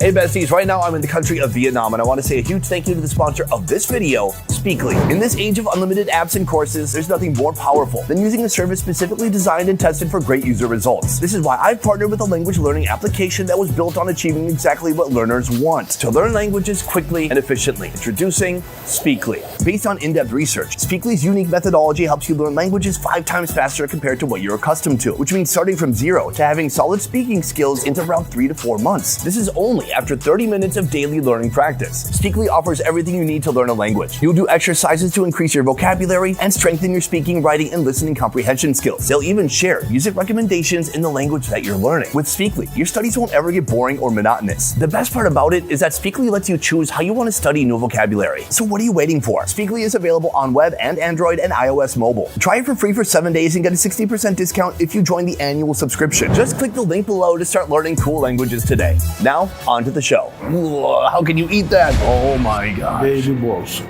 Hey besties, right now I'm in the country of Vietnam and I want to say a huge thank you to the sponsor of this video, Speakly. In this age of unlimited apps and courses, there's nothing more powerful than using a service specifically designed and tested for great user results. This is why I've partnered with a language learning application that was built on achieving exactly what learners want: to learn languages quickly and efficiently. Introducing Speakly. Based on in-depth research, Speakly's unique methodology helps you learn languages 5 times faster compared to what you're accustomed to, which means starting from zero to having solid speaking skills in around 3 to 4 months. This is only after 30 minutes of daily learning practice. Speakly offers everything you need to learn a language. You'll do exercises to increase your vocabulary and strengthen your speaking, writing, and listening comprehension skills. They'll even share music recommendations in the language that you're learning. With Speakly, your studies won't ever get boring or monotonous. The best part about it is that Speakly lets you choose how you want to study new vocabulary. So what are you waiting for? Speakly is available on web and Android and iOS mobile. Try it for free for 7 days and get a 60% discount if you join the annual subscription. Just click the link below to start learning cool languages today. Now, on to the show. Whoa, how can you eat that? Oh my gosh. Baby balls.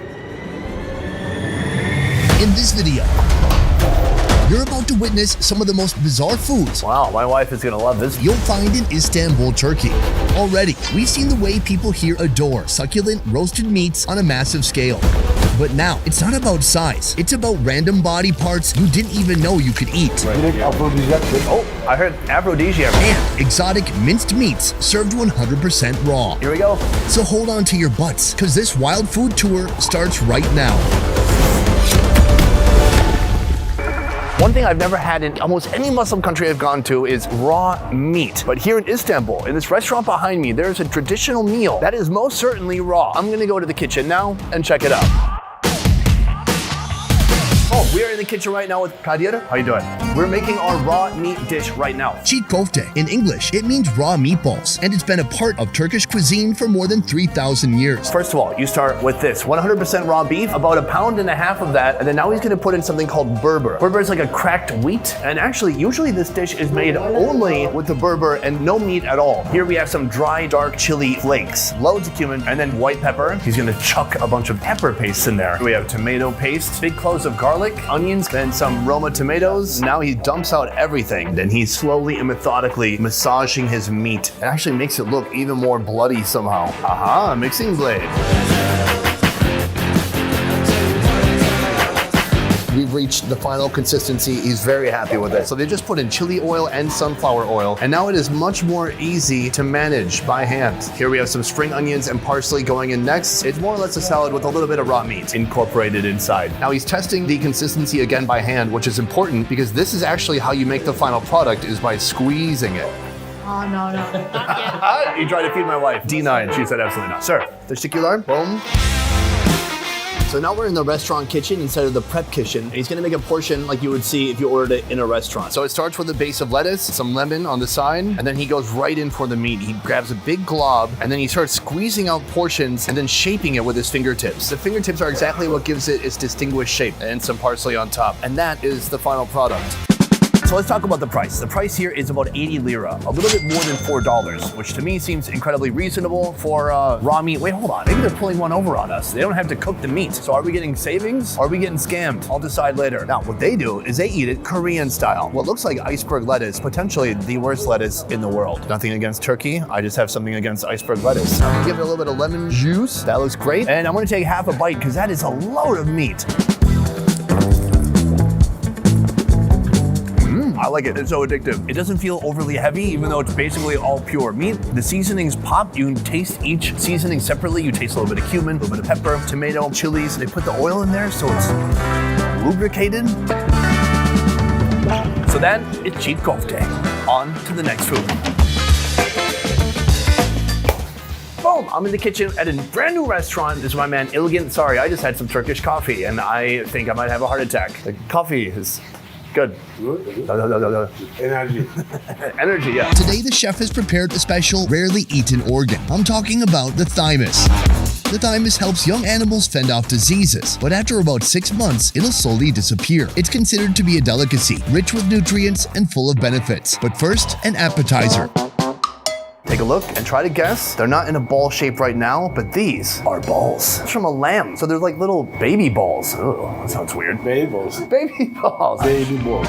In this video, you're about to witness some of the most bizarre foods Wow, my wife is gonna love this. you'll find in Istanbul, Turkey. Already, we've seen the way people here adore succulent roasted meats on a massive scale. But now, it's not about size. It's about random body parts you didn't even know you could eat. Direkt afrodizyaktır. Oh, I heard aphrodisiac. And exotic minced meats served 100% raw. Here we go. So hold on to your butts, because this wild food tour starts right now. One thing I've never had in almost any Muslim country I've gone to is raw meat. But here in Istanbul, in this restaurant behind me, there's a traditional meal that is most certainly raw. I'm gonna go to the kitchen now and check it out. Oh, we are in the kitchen right now with Kadir. How you doing? We're making our raw meat dish right now. Çiğ köfte. In English, it means raw meatballs, and it's been a part of Turkish cuisine for more than 3,000 years. First of all, you start with this 100% raw beef, about 1.5 pounds of that, and then now he's gonna put in something called berber. Berber is like a cracked wheat, and actually, usually this dish is made only with the berber and no meat at all. Here we have some dry, dark chili flakes, loads of cumin, and then white pepper. He's gonna chuck a bunch of pepper paste in there. We have tomato paste, big cloves of garlic, onions, then some Roma tomatoes. Now he dumps out everything. Then he's slowly and methodically massaging his meat. It actually makes it look even more bloody somehow. Aha, mixing blade. We've reached the final consistency. He's very happy with it. So they just put in chili oil and sunflower oil, and now it is much more easy to manage by hand. Here we have some spring onions and parsley going in next. It's more or less a salad with a little bit of raw meat incorporated inside. Now he's testing the consistency again by hand, which is important because this is actually how you make the final product, is by squeezing it. Oh, no, not yet. You tried to feed my wife. D9, she said absolutely not. Sir, testicular, boom. So now we're in the restaurant kitchen instead of the prep kitchen. And he's gonna make a portion like you would see if you ordered it in a restaurant. So it starts with a base of lettuce, some lemon on the side, and then he goes right in for the meat. He grabs a big glob, and then he starts squeezing out portions and then shaping it with his fingertips. The fingertips are exactly what gives it its distinguished shape, and some parsley on top. And that is the final product. So let's talk about the price. The price here is about 80 lira, a little bit more than $4, which to me seems incredibly reasonable for raw meat. Wait, hold on. Maybe they're pulling one over on us. They don't have to cook the meat. So are we getting savings? Or are we getting scammed? I'll decide later. Now, what they do is they eat it Korean style. What looks like iceberg lettuce, potentially the worst lettuce in the world. Nothing against Turkey. I just have something against iceberg lettuce. I'm gonna give it a little bit of lemon juice. That looks great. And I'm gonna take half a bite because that is a load of meat. I like it. It's so addictive. It doesn't feel overly heavy, even though it's basically all pure meat. The seasonings pop. You can taste each seasoning separately. You taste a little bit of cumin, a little bit of pepper, tomato, chilies. They put the oil in there, so it's lubricated. So that is çiğ köfte. On to the next food. Boom, I'm in the kitchen at a brand new restaurant. This is my man Ilgin. Sorry, I just had some Turkish coffee and I think I might have a heart attack. The coffee is good. Enerji. Energy, yeah. Today, the chef has prepared a special, rarely eaten organ. I'm talking about the thymus. The thymus helps young animals fend off diseases, but after about 6 months, it'll slowly disappear. It's considered to be a delicacy, rich with nutrients and full of benefits. But first, an appetizer. Take a look and try to guess. They're not in a ball shape right now, but these are balls. It's from a lamb, so they're like little baby balls. Oh, that sounds weird. Baby balls. Baby balls. Baby balls.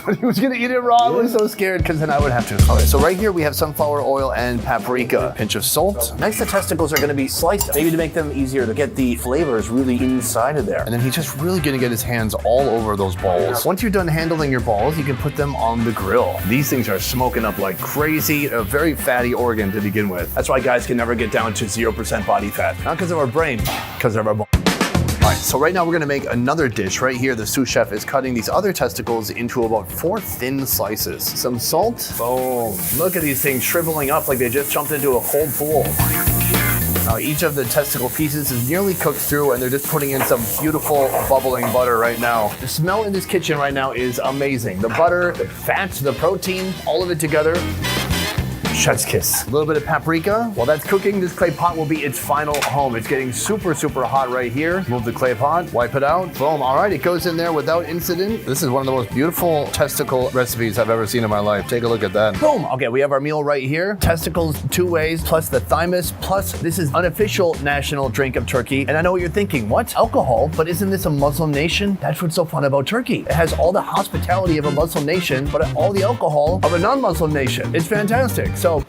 when he was gonna eat it raw. I was so scared because then I would have to. Okay, so right here we have sunflower oil and paprika. Pinch of salt. Next, the testicles are gonna be sliced, maybe to make them easier to get the flavors really inside of there. And then he's just really gonna get his hands all over those balls. Once you're done handling your balls, you can put them on the grill. These things are smoking up like crazy. A very fatty organ to begin with. That's why guys can never get down to 0% body fat. Not because of our brain, because of our balls. All right, so right now we're gonna make another dish. Right here, the sous chef is cutting these other testicles into about 4 thin slices. Some salt, boom. Look at these things shriveling up like they just jumped into a cold pool. Now each of the testicle pieces is nearly cooked through and they're just putting in some beautiful bubbling butter right now. The smell in this kitchen right now is amazing. The butter, the fat, the protein, all of it together. Chef's kiss. A little bit of paprika. While that's cooking, this clay pot will be its final home. It's getting super, super hot right here. Move the clay pot, wipe it out. Boom. All right, it goes in there without incident. This is one of the most beautiful testicle recipes I've ever seen in my life. Take a look at that. Boom. Okay, we have our meal right here. Testicles 2 ways, plus the thymus, plus this is unofficial national drink of Turkey. And I know what you're thinking. What? Alcohol? But isn't this a Muslim nation? That's what's so fun about Turkey. It has all the hospitality of a Muslim nation, but all the alcohol of a non-Muslim nation. It's fantastic. So,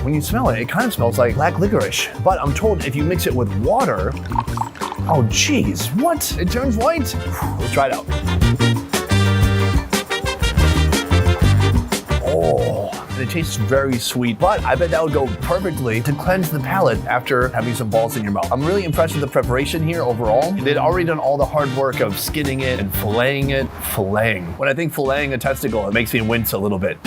when you smell it, it kind of smells like black licorice. But I'm told if you mix it with water, oh geez, what? It turns white? Let's try it out. Oh, and it tastes very sweet, but I bet that would go perfectly to cleanse the palate after having some balls in your mouth. I'm really impressed with the preparation here overall. They'd already done all the hard work of skinning it and filleting it. Filleting. When I think filleting a testicle, it makes me wince a little bit.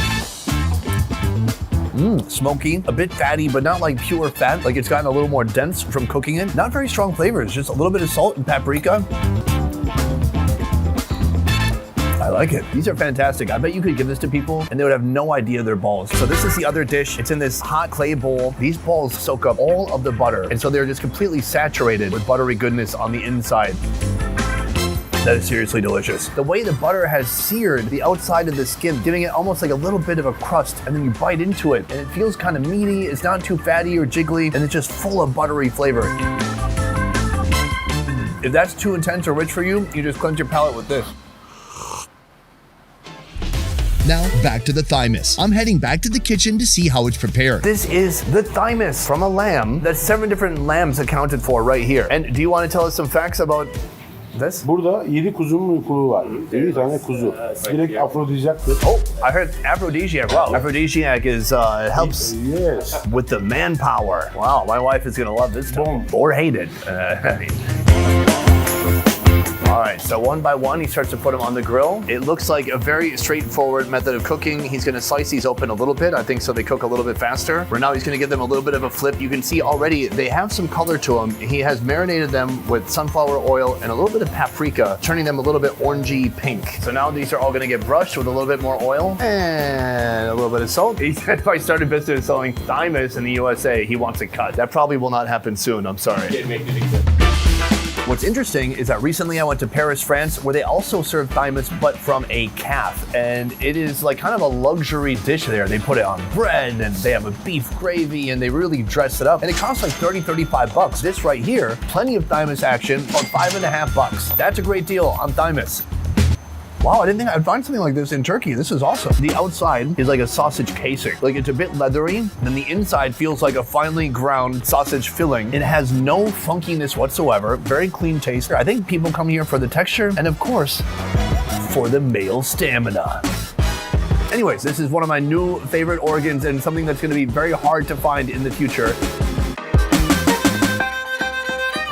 Smoky, a bit fatty, but not like pure fat. Like it's gotten a little more dense from cooking it. Not very strong flavors, just a little bit of salt and paprika. I like it. These are fantastic. I bet you could give this to people and they would have no idea they're balls. So this is the other dish. It's in this hot clay bowl. These balls soak up all of the butter. And so they're just completely saturated with buttery goodness on the inside. That is seriously delicious. The way the butter has seared the outside of the skin, giving it almost like a little bit of a crust, and then you bite into it, and it feels kind of meaty. It's not too fatty or jiggly, and it's just full of buttery flavor. If that's too intense or rich for you, you just cleanse your palate with this. Now, back to the thymus. I'm heading back to the kitchen to see how it's prepared. This is the thymus from a lamb. That's 7 different lambs accounted for right here. And do you want to tell us some facts about this? Burada 7 kuzunun uykuluğu var. 7 tane kuzu. Direkt afrodizyaktır. Oh, I heard aphrodisiac. Wow, aphrodisiac is helps Yes. with the manpower. Wow, my wife is gonna love this stuff. Or hate it. All right, so one by one, he starts to put them on the grill. It looks like a very straightforward method of cooking. He's gonna slice these open a little bit, I think, so they cook a little bit faster. Right now, he's gonna give them a little bit of a flip. You can see already they have some color to them. He has marinated them with sunflower oil and a little bit of paprika, turning them a little bit orangey pink. So now these are all gonna get brushed with a little bit more oil and a little bit of salt. He said if I started business selling thymus in the USA, he wants it cut. That probably will not happen soon, I'm sorry. What's interesting is that recently I went to Paris, France, where they also serve thymus, but from a calf. And it is like kind of a luxury dish there. They put it on bread and they have a beef gravy and they really dress it up. And it costs like 30, 35 bucks. This right here, plenty of thymus action, about 5.5 bucks. That's a great deal on thymus. Wow, I didn't think I'd find something like this in Turkey. This is awesome. The outside is like a sausage casing. Like it's a bit leathery, and the inside feels like a finely ground sausage filling. It has no funkiness whatsoever. Very clean taste. I think people come here for the texture, and of course, for the male stamina. Anyways, this is one of my new favorite organs and something that's gonna be very hard to find in the future.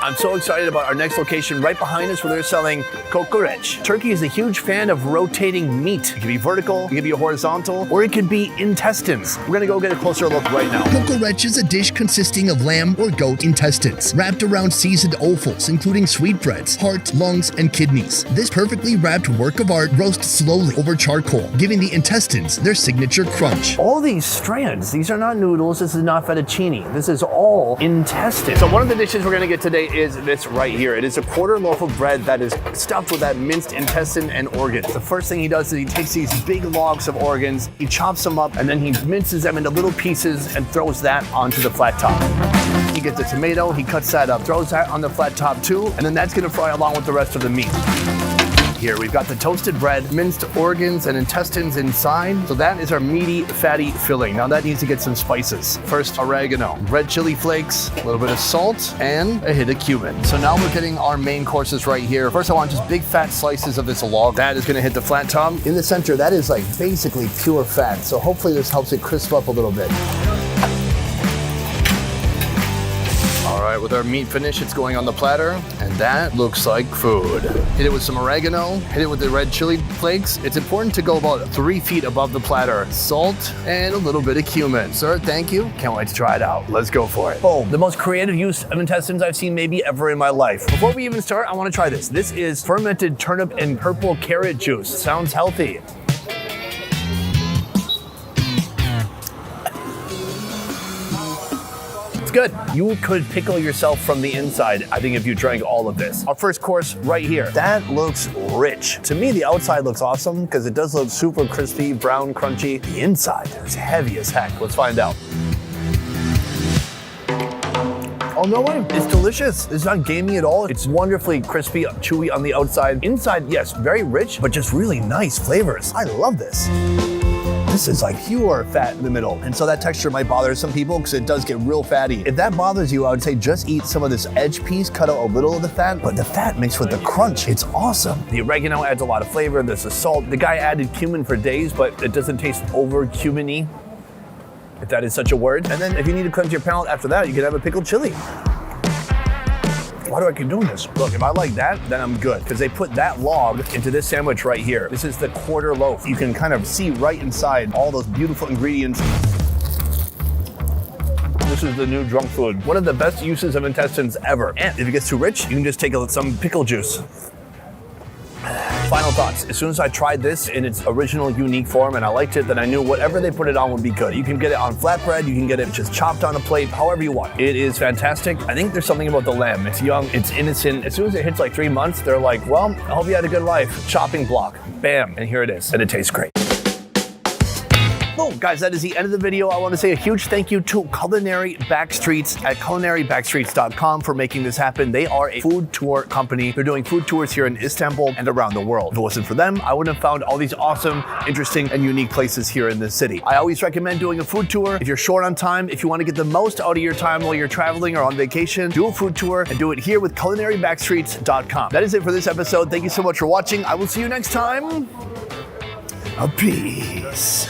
I'm so excited about our next location right behind us where they're selling kokoreç. Turkey is a huge fan of rotating meat. It can be vertical, it can be horizontal, or it could be intestines. We're gonna go get a closer look right now. Kokoreç is a dish consisting of lamb or goat intestines, wrapped around seasoned offals, including sweetbreads, heart, lungs, and kidneys. This perfectly wrapped work of art roasts slowly over charcoal, giving the intestines their signature crunch. All these strands, these are not noodles, this is not fettuccine. This is all intestine. So one of the dishes we're gonna get today is this right here. It is a quarter loaf of bread that is stuffed with that minced intestine and organs. The first thing he does is he takes these big logs of organs, he chops them up, and then he minces them into little pieces and throws that onto the flat top. He gets a tomato, he cuts that up, throws that on the flat top too, and then that's gonna fry along with the rest of the meat. Here we've got the toasted bread, minced organs and intestines inside. So that is our meaty, fatty filling. Now that needs to get some spices. First, oregano, red chili flakes, a little bit of salt, and a hit of cumin. So now we're getting our main courses right here. First, I want just big fat slices of this log. That is gonna hit the flat top. In the center, that is like basically pure fat. So hopefully this helps it crisp up a little bit. All right, with our meat finish, it's going on the platter, and that looks like food. Hit it with some oregano, hit it with the red chili flakes. It's important to go about 3 feet above the platter. Salt and a little bit of cumin. Sir, thank you. Can't wait to try it out. Let's go for it. Boom, the most creative use of intestines I've seen maybe ever in my life. Before we even start, I wanna try this. This is fermented turnip and purple carrot juice. Sounds healthy. Good. You could pickle yourself from the inside, I think, if you drank all of this. Our first course right here. That looks rich. To me, the outside looks awesome because it does look super crispy, brown, crunchy. The inside is heavy as heck. Let's find out. Oh, no way. It's delicious. It's not gamey at all. It's wonderfully crispy, chewy on the outside. Inside, yes, very rich, but just really nice flavors. I love this. This is like pure fat in the middle. And so that texture might bother some people because it does get real fatty. If that bothers you, I would say just eat some of this edge piece, cut out a little of the fat, but the fat mixed with the crunch, it's awesome. The oregano adds a lot of flavor. There's the salt. The guy added cumin for days, but it doesn't taste over cumin-y, if that is such a word. And then if you need to cleanse your palate after that, you can have a pickled chili. Why do I keep doing this? Look, if I like that, then I'm good. Because they put that log into this sandwich right here. This is the quarter loaf. You can kind of see right inside all those beautiful ingredients. This is the new junk food. One of the best uses of intestines ever. And if it gets too rich, you can just take some pickle juice. Final thoughts. As soon as I tried this in its original unique form and I liked it, then I knew whatever they put it on would be good. You can get it on flatbread, you can get it just chopped on a plate, however you want. It is fantastic. I think there's something about the lamb. It's young, it's innocent. As soon as it hits like 3 months, they're like, well, I hope you had a good life. Chopping block. Bam. And here it is. And it tastes great. Boom, guys, that is the end of the video. I want to say a huge thank you to Culinary Backstreets at culinarybackstreets.com for making this happen. They are a food tour company. They're doing food tours here in Istanbul and around the world. If it wasn't for them, I wouldn't have found all these awesome, interesting, and unique places here in this city. I always recommend doing a food tour. If you're short on time, if you want to get the most out of your time while you're traveling or on vacation, do a food tour and do it here with culinarybackstreets.com. That is it for this episode. Thank you so much for watching. I will see you next time. Peace.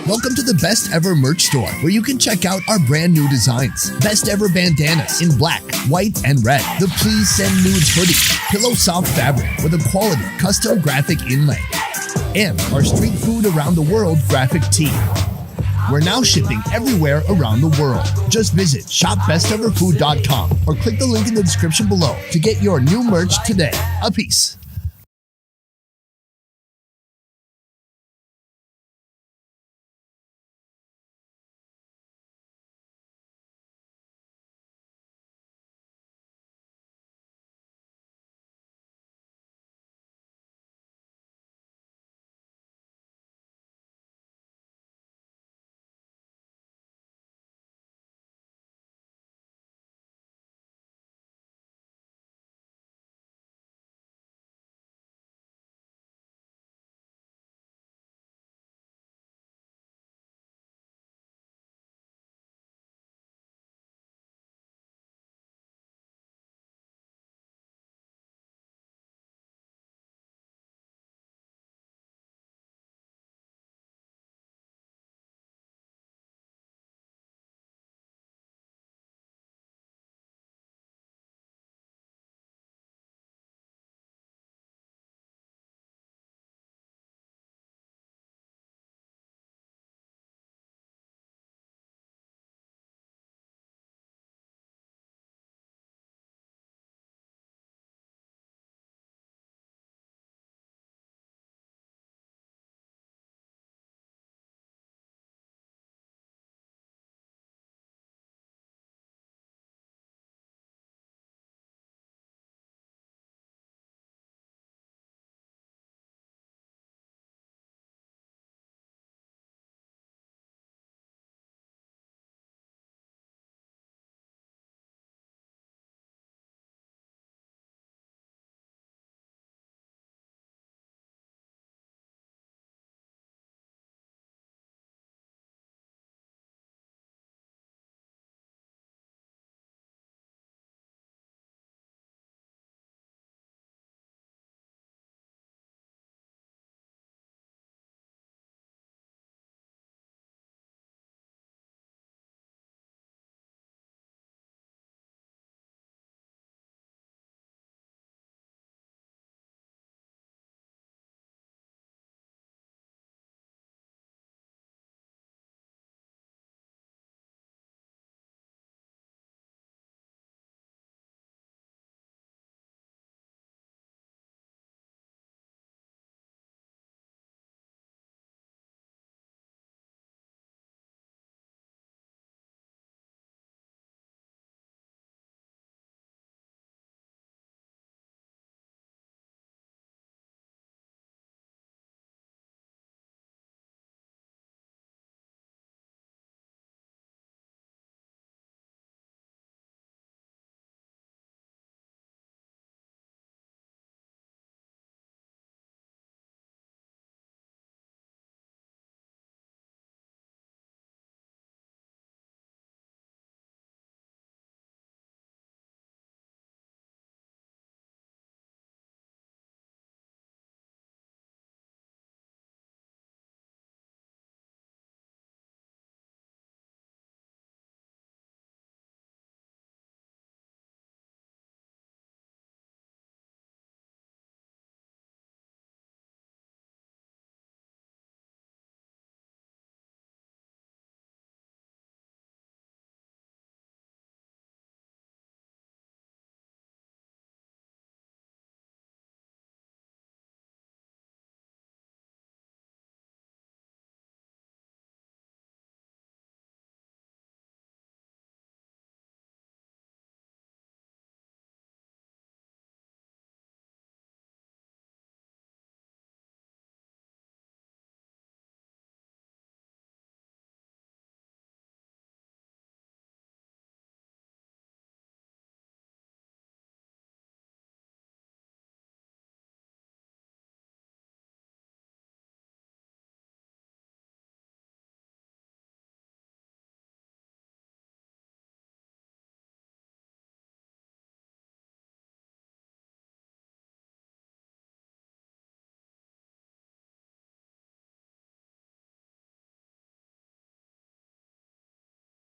Welcome to the Best Ever merch store, where you can check out our brand new designs. Best Ever bandanas in black, white, and red. The Please Send Nudes hoodie, pillow soft fabric with a quality custom graphic inlay. And our street food around the world graphic tee. We're now shipping everywhere around the world. Just visit shopbesteverfood.com or click the link in the description below to get your new merch today. A peace.